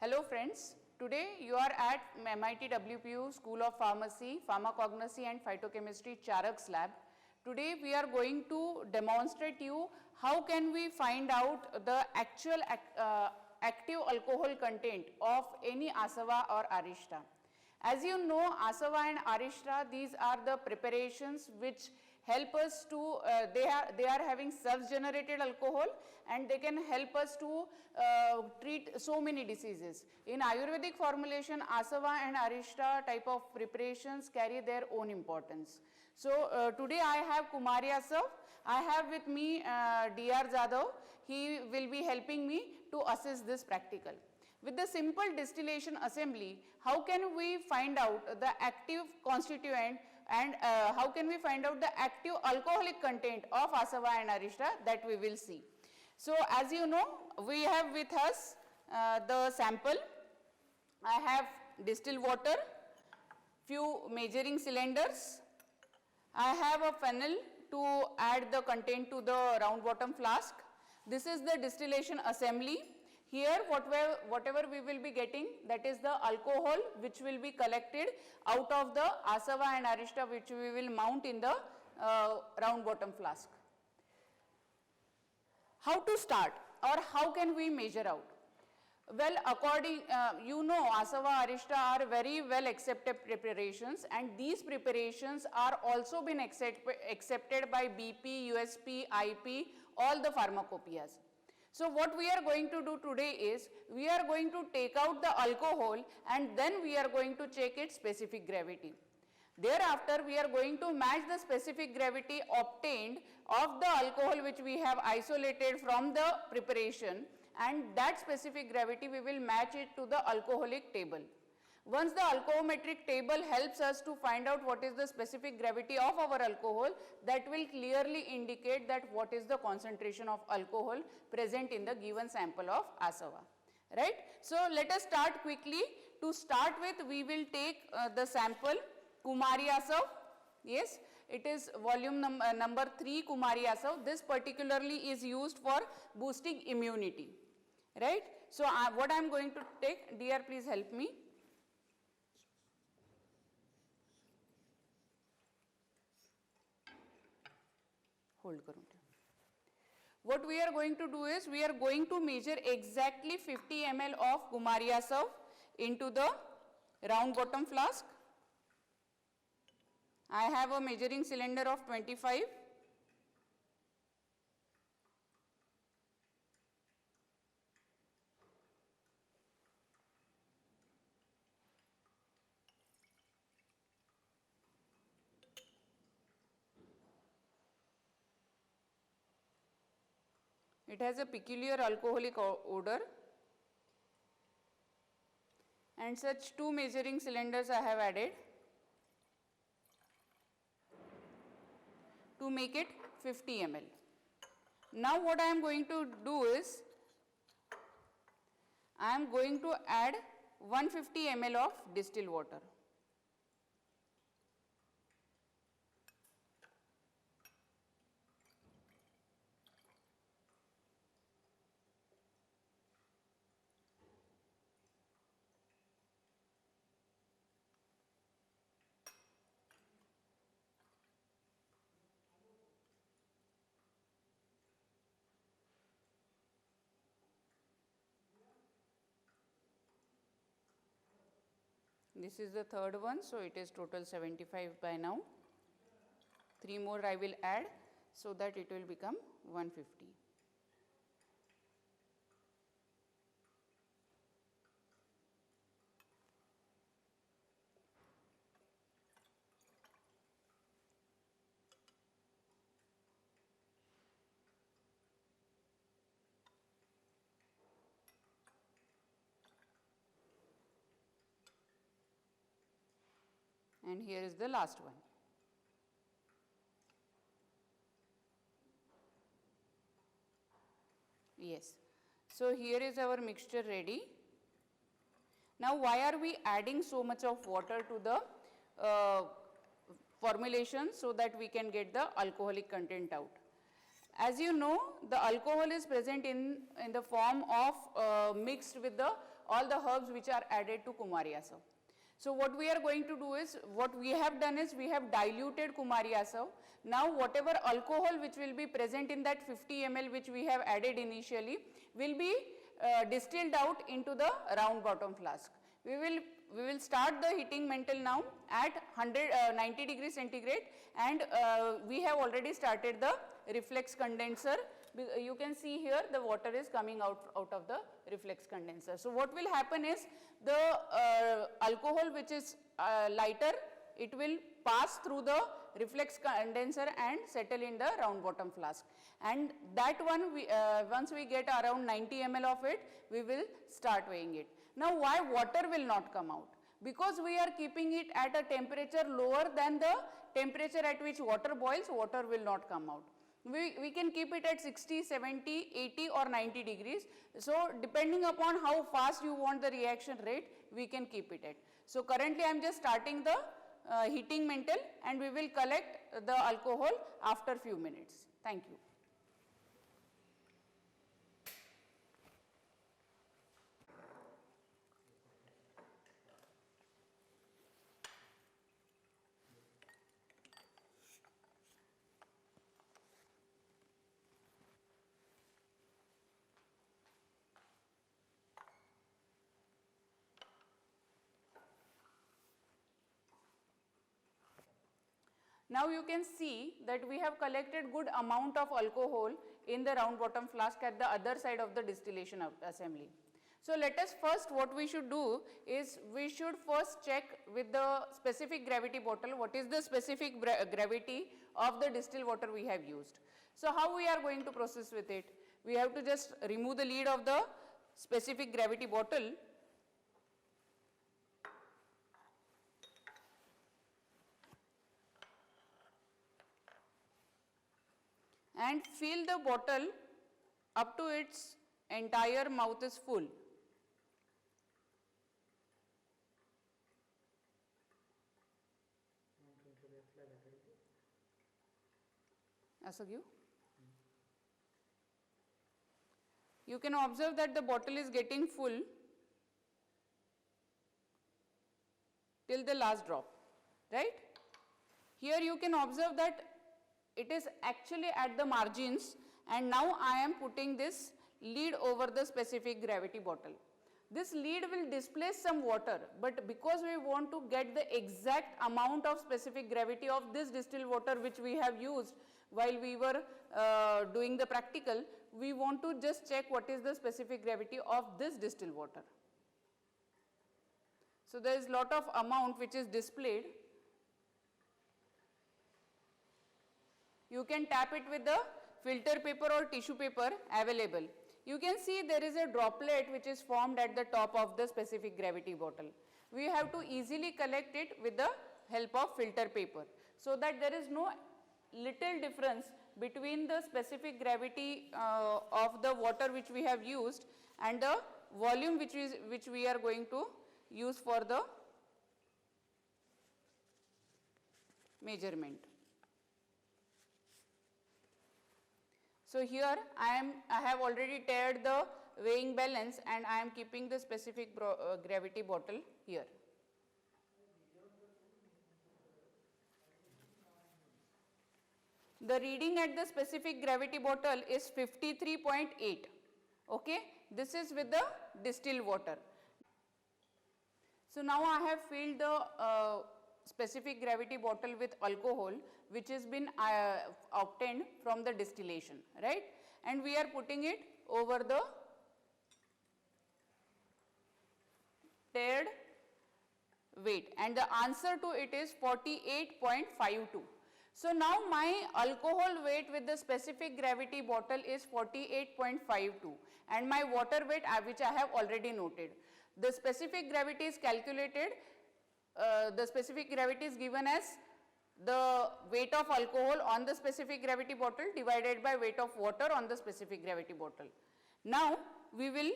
Hello friends, today you are at MIT WPU School of Pharmacy, Pharmacognosy and Phytochemistry Charak's lab. Today we are going to demonstrate you how can we find out the actual active alcohol content of any Asava or Arista. As you know, Asava and Arista, these are the preparations which help us to, they are having self-generated alcohol and they can help us to treat so many diseases. In Ayurvedic formulation, Asava and Arista type of preparations carry their own importance. So, today I have Kumari Asav, I have with me D.R. Jadhav, he will be helping me to assess this practical. With the simple distillation assembly, how can we find out the active constituent and how can we find out the active alcoholic content of Asava and Arista, that we will see. So, as you know, we have with us the sample. I have distilled water, few measuring cylinders. I have a funnel to add the content to the round bottom flask. This is the distillation assembly. Here whatever we will be getting, that is the alcohol which will be collected out of the Asava and Arista, which we will mount in the round bottom flask. How to start or how can we measure out? Well, according, you know, Asava, Arista are very well accepted preparations and these preparations are also been accepted by BP, USP, IP, all the pharmacopoeias. So, what we are going to do today is, we are going to take out the alcohol and then we are going to check its specific gravity. Thereafter, we are going to match the specific gravity obtained of the alcohol which we have isolated from the preparation, and that specific gravity we will match it to the alcoholic table. Once the alcohometric table helps us to find out what is the specific gravity of our alcohol, that will clearly indicate that what is the concentration of alcohol present in the given sample of Asava, right. So, let us start quickly. To start with, we will take the sample Kumari Asav. Yes, it is volume number 3 Kumari Asav. This particularly is used for boosting immunity, right. So, what I am going to take, dear, please help me. Hold करूँ. What we are going to do is, we are going to measure exactly 50 ml of Kumari Asav into the round bottom flask. I have a measuring cylinder of 25. It has a peculiar alcoholic odor, and such 2 measuring cylinders I have added to make it 50 ml. Now, what I am going to do is, I am going to add 150 ml of distilled water. This is the third one, so it is total 75 by now. 3 more I will add, so that it will become 150. And here is the last one. Yes. So, here is our mixture ready. Now, why are we adding so much of water to the formulation, so that we can get the alcoholic content out? As you know, the alcohol is present in the form of mixed with all the herbs which are added to Kumari-Asav. So what we are going to do is, what we have done is, we have diluted Kumari-Asav. Now whatever alcohol which will be present in that 50 ml which we have added initially will be distilled out into the round bottom flask. We will start the heating mantle now at 90 degrees centigrade, and we have already started the reflex condenser. You can see here the water is coming out of the reflex condenser. So what will happen is, the alcohol which is lighter, it will pass through the reflex condenser and settle in the round bottom flask, and that one once we get around 90 ml of it, we will start weighing it. Now why water will not come out? Because we are keeping it at a temperature lower than the temperature at which water boils, water will not come out. We can keep it at 60, 70, 80 or 90 degrees. So depending upon how fast you want the reaction rate, we can keep it at. So currently I am just starting the heating mantle, and we will collect the alcohol after few minutes. Thank you. Now you can see that we have collected good amount of alcohol in the round bottom flask at the other side of the distillation assembly. So let us first, what we should do is, we should first check with the specific gravity bottle what is the specific gravity of the distilled water we have used. So how we are going to process with it? We have to just remove the lid of the specific gravity bottle, and fill the bottle up to its entire mouth is full. You can observe that the bottle is getting full till the last drop, right? Here you can observe that it is actually at the margins, and now I am putting this lid over the specific gravity bottle. This lid will displace some water, but because we want to get the exact amount of specific gravity of this distilled water which we have used while we were doing the practical, we want to just check what is the specific gravity of this distilled water. So there is lot of amount which is displayed. You can tap it with the filter paper or tissue paper available. You can see there is a droplet which is formed at the top of the specific gravity bottle. We have to easily collect it with the help of filter paper, so that there is no little difference between the specific gravity of the water which we have used and the volume which we are going to use for the measurement. So here I have already tared the weighing balance, and I am keeping the specific gravity bottle here. The reading at the specific gravity bottle is 53.8. Okay, this is with the distilled water. So now I have filled the specific gravity bottle with alcohol which has been obtained from the distillation, right? And we are putting it over the tared weight, and the answer to it is 48.52. So now my alcohol weight with the specific gravity bottle is 48.52, and my water weight which I have already noted. The specific gravity is calculated, the specific gravity is given as the weight of alcohol on the specific gravity bottle divided by weight of water on the specific gravity bottle. Now we will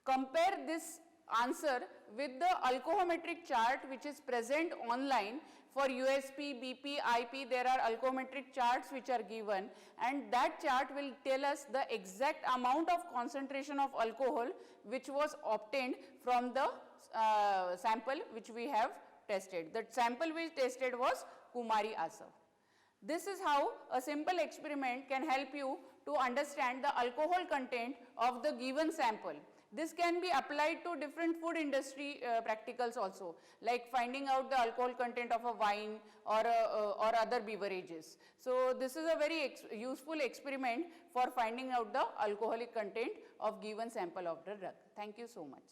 compare this answer with the alcohometric chart which is present online, For USP, BP, IP, there are alcometric charts which are given, and that chart will tell us the exact amount of concentration of alcohol which was obtained from the sample which we have tested. The sample we tested was Kumari Asav. This is how a simple experiment can help you to understand the alcohol content of the given sample. This can be applied to different food industry practicals also, like finding out the alcohol content of a wine or other beverages. So this is a very useful experiment for finding out the alcoholic content of given sample of the drug. Thank you so much.